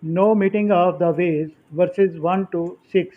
No meeting of the ways, verses 1 to 6.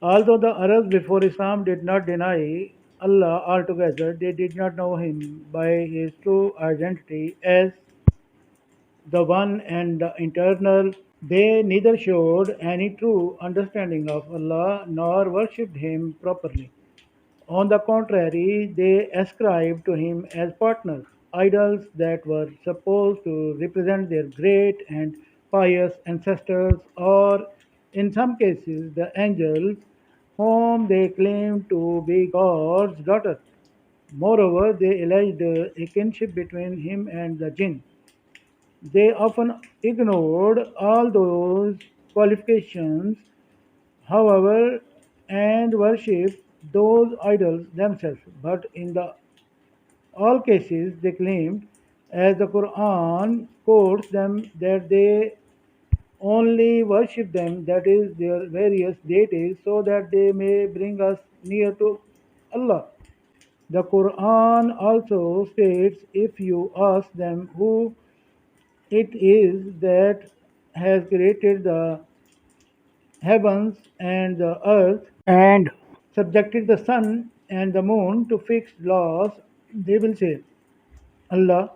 Although the Arabs before Islam did not deny Allah altogether, they did not know Him by His true identity as the One and the Eternal. They neither showed any true understanding of Allah nor worshipped Him properly. On the contrary, they ascribed to him as partners, idols that were supposed to represent their great and pious ancestors, or in some cases, the angels, whom they claimed to be God's daughter. Moreover, they alleged a kinship between him and the jinn. They often ignored all those qualifications, however, and worshipped those idols themselves. But in the all cases, they claimed, as the Quran quotes them, that they only worship them, that is, their various deities, so that they may bring us near to Allah. The Quran also states, if you ask them who it is that has created the heavens and the earth and subjected the sun and the moon to fixed laws, they will say, Allah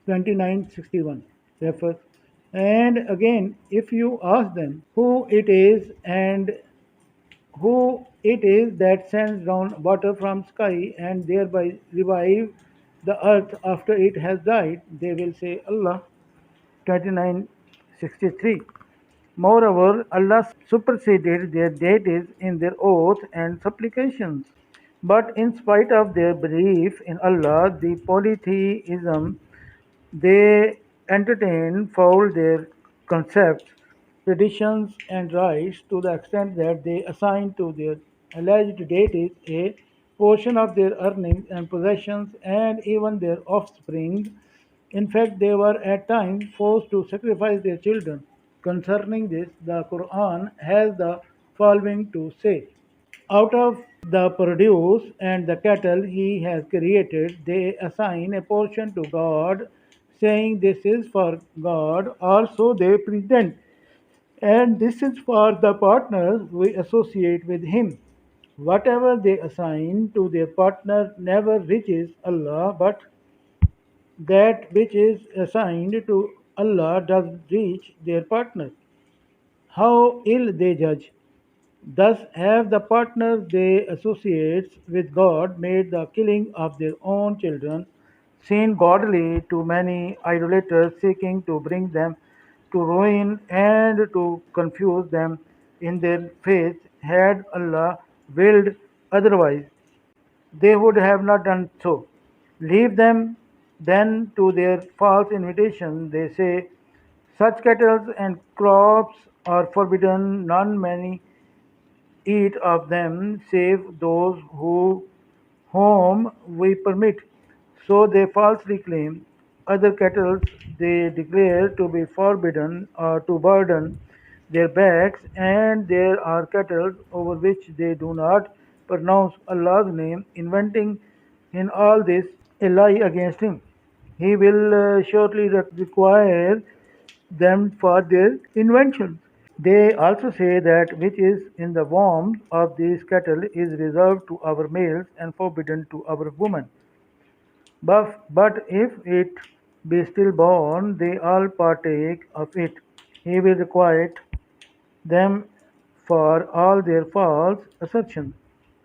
29:61 refers. And again, if you ask them who it is and who it is that sends down water from sky and thereby revive the earth after it has died, they will say Allah 29:63. Moreover, Allah superseded their deities in their oath and supplications. But in spite of their belief in Allah, the polytheism they entertain foul their concepts, traditions, and rites to the extent that they assign to their alleged deities a portion of their earnings and possessions and even their offspring. In fact, they were at times forced to sacrifice their children. Concerning this, the Quran has the following to say. Out of the produce and the cattle he has created, they assign a portion to God, saying this is for God, or so they pretend, and this is for the partners we associate with Him. Whatever they assign to their partner never reaches Allah, but that which is assigned to Allah does reach their partner. How ill they judge! Thus have the partners they associate with God made the killing of their own children seem godly to many idolaters seeking to bring them to ruin and to confuse them in their faith. Had Allah willed otherwise, they would have not done so. Leave them then to their false invitation. They say, such cattle and crops are forbidden, none many eat of them save those whom we permit. So they falsely claim other cattle they declare to be forbidden or to burden their backs, and there are cattle over which they do not pronounce Allah's name, inventing in all this a lie against Him. He will shortly require them for their inventions. They also say that which is in the wombs of these cattle is reserved to our males and forbidden to our women. But if it be stillborn, they all partake of it. He will requite them for all their false assertions.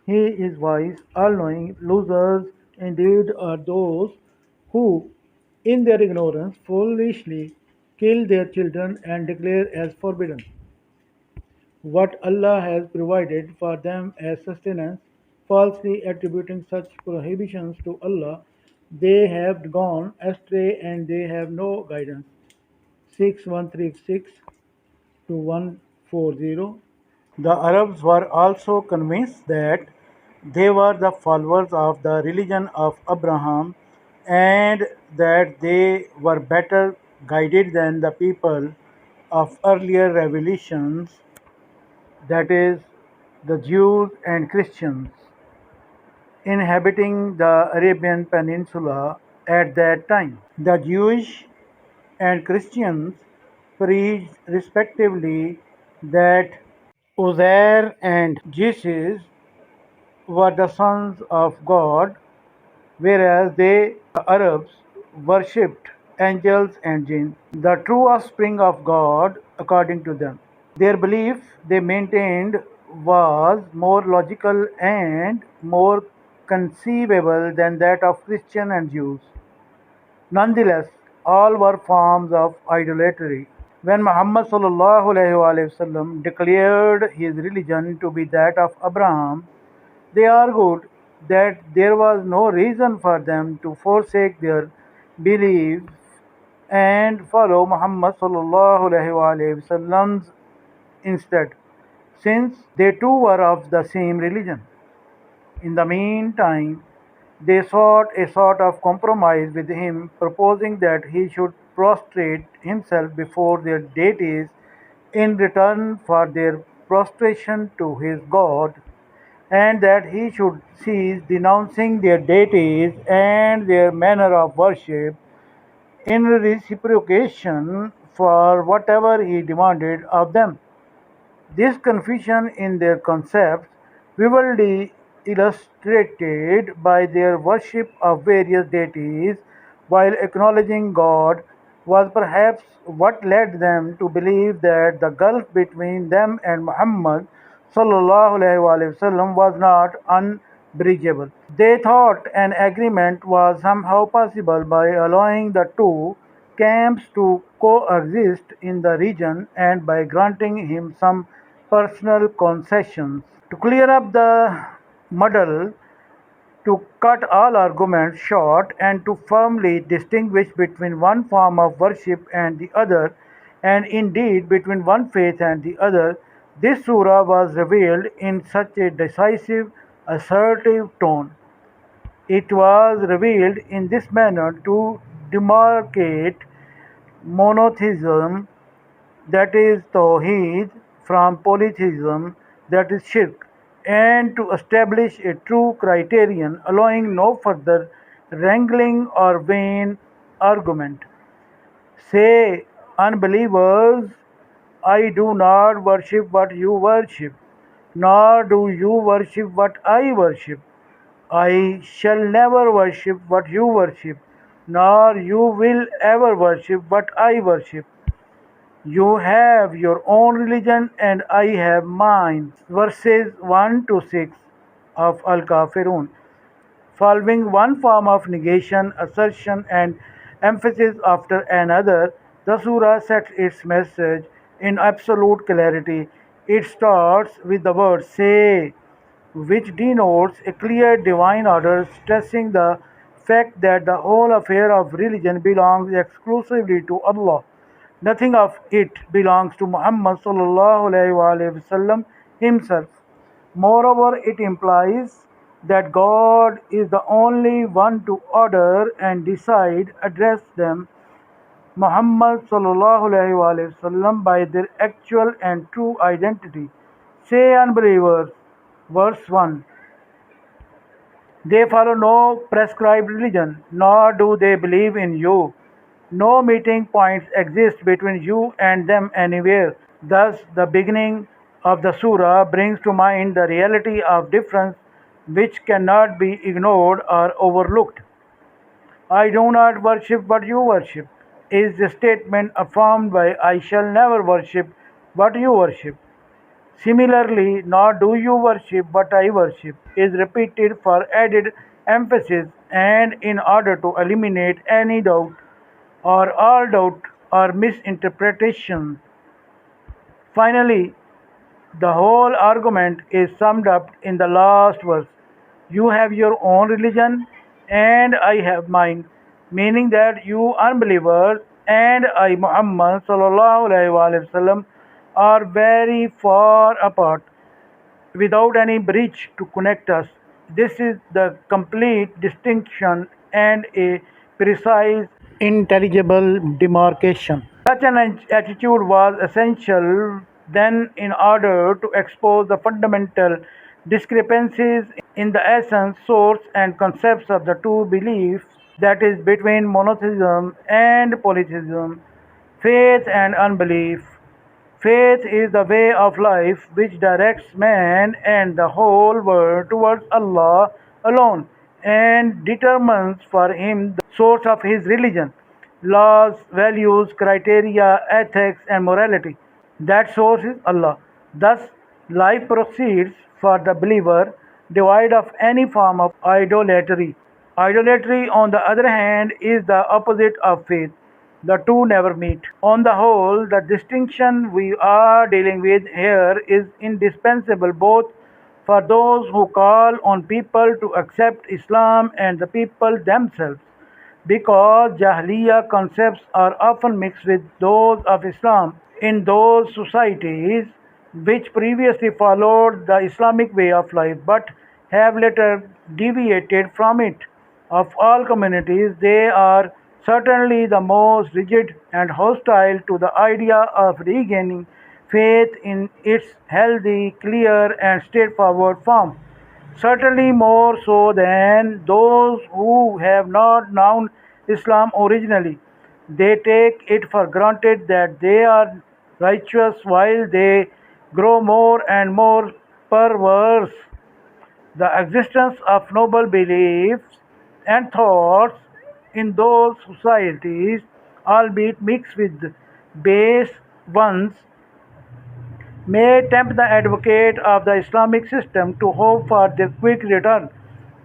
He is wise, all knowing. Losers indeed are those who, in their ignorance, foolishly kill their children and declare as forbidden what Allah has provided for them as sustenance, falsely attributing such prohibitions to Allah. They have gone astray and they have no guidance. 6136 to 140. The Arabs were also convinced that they were the followers of the religion of Abraham and that they were better guided than the people of earlier revelations, that is, the Jews and Christians inhabiting the Arabian Peninsula at that time. The Jewish and Christians preached respectively that Uzair and Jesus were the sons of God, whereas they, the Arabs, worshipped angels and jinn, the true offspring of God according to them. Their belief, they maintained, was more logical and more conceivable than that of Christians and Jews. Nonetheless, all were forms of idolatry. When Muhammad ﷺ declared his religion to be that of Abraham, they argued that there was no reason for them to forsake their beliefs and follow Muhammad ﷺ's instead, since they too were of the same religion. In the meantime, they sought a sort of compromise with him, proposing that he should prostrate himself before their deities in return for their prostration to his God, and that he should cease denouncing their deities and their manner of worship in reciprocation for whatever he demanded of them. This confusion in their concepts, vividly illustrated by their worship of various deities while acknowledging God, was perhaps what led them to believe that the gulf between them and Muhammad ﷺ was not unbridgeable. They thought an agreement was somehow possible by allowing the two camps to coexist in the region and by granting him some personal concessions. To clear up the muddle, to cut all arguments short, and to firmly distinguish between one form of worship and the other, and indeed between one faith and the other, this surah was revealed in such a decisive, assertive tone. It was revealed in this manner to demarcate monotheism, that is Tawheed, from polytheism, that is Shirk, and to establish a true criterion, allowing no further wrangling or vain argument. Say, unbelievers, I do not worship what you worship, nor do you worship what I worship. I shall never worship what you worship, nor you will ever worship what I worship. You have your own religion and I have mine. Verses 1 to 6 of Al-Kafirun. Following one form of negation, assertion, and emphasis after another, the surah sets its message in absolute clarity. It starts with the word say, which denotes a clear divine order, stressing the fact that the whole affair of religion belongs exclusively to Allah. Nothing of it belongs to Muhammad ﷺ himself. Moreover, it implies that God is the only one to order and decide, address them, Muhammad ﷺ, by their actual and true identity. Say, unbelievers, verse 1. They follow no prescribed religion, nor do they believe in you. No meeting points exist between you and them anywhere. Thus, the beginning of the surah brings to mind the reality of difference which cannot be ignored or overlooked. I do not worship what you worship is the statement affirmed by I shall never worship what you worship. Similarly, nor do you worship what I worship is repeated for added emphasis and in order to eliminate any doubt or all doubt or misinterpretation. Finally, the whole argument is summed up in the last verse. You have your own religion and I have mine, meaning that you unbelievers and I, Muhammad ﷺ, are very far apart without any bridge to connect us. This is the complete distinction and a precise, intelligible demarcation. Such an attitude was essential then in order to expose the fundamental discrepancies in the essence, source, and concepts of the two beliefs, that is, between monotheism and polytheism. Faith and unbelief. Faith is the way of life which directs man and the whole world towards Allah alone and determines for him the source of his religion, laws, values, criteria, ethics, and morality. That source is Allah. Thus, life proceeds for the believer devoid of any form of idolatry. Idolatry, on the other hand, is the opposite of faith. The two never meet. On the whole, the distinction we are dealing with here is indispensable both for those who call on people to accept Islam and the people themselves, because Jahiliyyah concepts are often mixed with those of Islam in those societies which previously followed the Islamic way of life but have later deviated from it. Of all communities, they are certainly the most rigid and hostile to the idea of regaining faith in its healthy, clear, and straightforward form. Certainly more so than those who have not known Islam originally. They take it for granted that they are righteous while they grow more and more perverse. The existence of noble beliefs and thoughts in those societies, albeit mixed with base ones, may tempt the advocate of the Islamic system to hope for their quick return,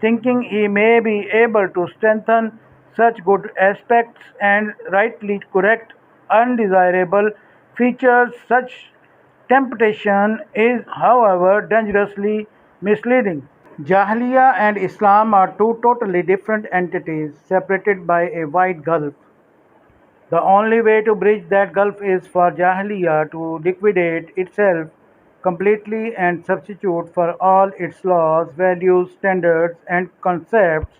thinking he may be able to strengthen such good aspects and rightly correct undesirable features. Such temptation is, however, dangerously misleading. Jahiliyyah and Islam are two totally different entities, separated by a wide gulf. The only way to bridge that gulf is for Jahiliyyah to liquidate itself completely and substitute for all its laws, values, standards, and concepts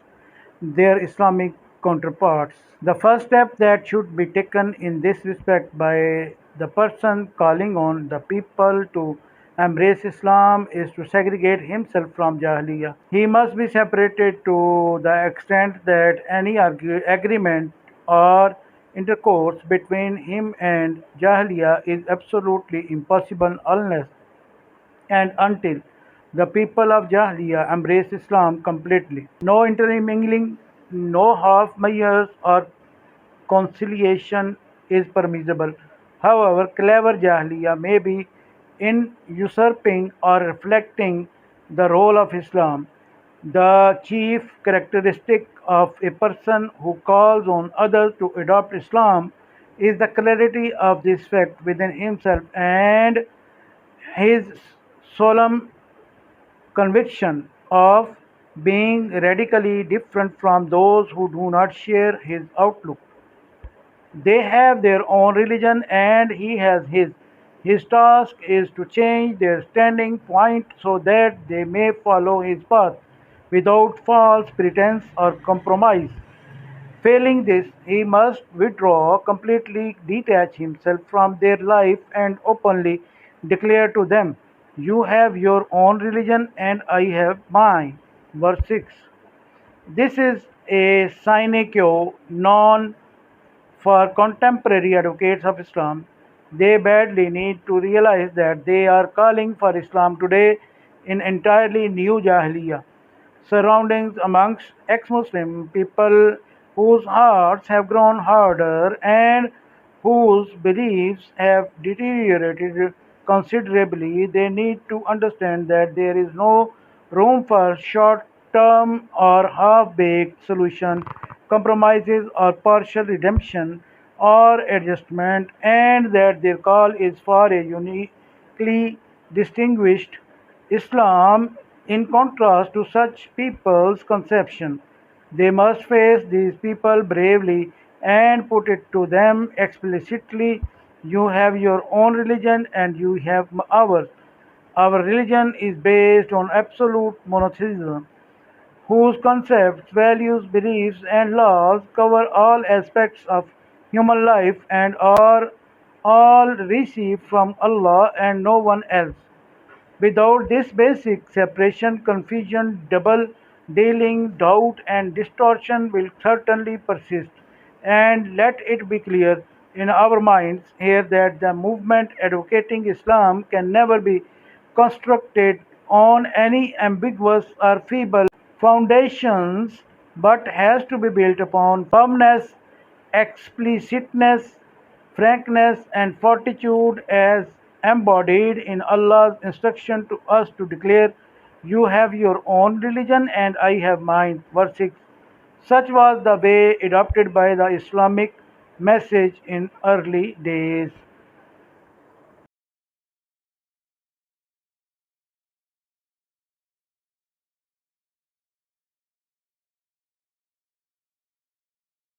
their Islamic counterparts. The first step that should be taken in this respect by the person calling on the people to embrace Islam is to segregate himself from Jahiliyyah. He must be separated to the extent that any agreement or intercourse between him and Jahiliyyah is absolutely impossible unless and until the people of Jahiliyyah embrace Islam completely. No intermingling, no half measures or conciliation is permissible. However, clever Jahiliyyah may be in usurping or reflecting the role of Islam. The chief characteristic of a person who calls on others to adopt Islam is the clarity of this fact within himself and his solemn conviction of being radically different from those who do not share his outlook. They have their own religion and he has his. His task is to change their standing point so that they may follow his path without false pretense or compromise. Failing this, he must withdraw, completely detach himself from their life and openly declare to them, "You have your own religion and I have mine." Verse 6. This is a sine qua non for contemporary advocates of Islam. They badly need to realize that they are calling for Islam today in entirely new Jahiliyyah surroundings amongst ex-Muslim people whose hearts have grown harder and whose beliefs have deteriorated considerably. They need to understand that there is no room for short-term or half-baked solution, compromises or partial redemption or adjustment, and that their call is for a uniquely distinguished Islam. In contrast to such people's conception, they must face these people bravely and put it to them explicitly. You have your own religion and you have ours. Our religion is based on absolute monotheism, whose concepts, values, beliefs, and laws cover all aspects of human life and are all received from Allah and no one else. Without this basic separation, confusion, double dealing, doubt, and distortion will certainly persist. And let it be clear, in our minds here that the movement advocating Islam can never be constructed on any ambiguous or feeble foundations but has to be built upon firmness, explicitness, frankness, and fortitude as embodied in Allah's instruction to us to declare, "You have your own religion and I have mine." Verse 6. Such was the way adopted by the Islamic message in early days.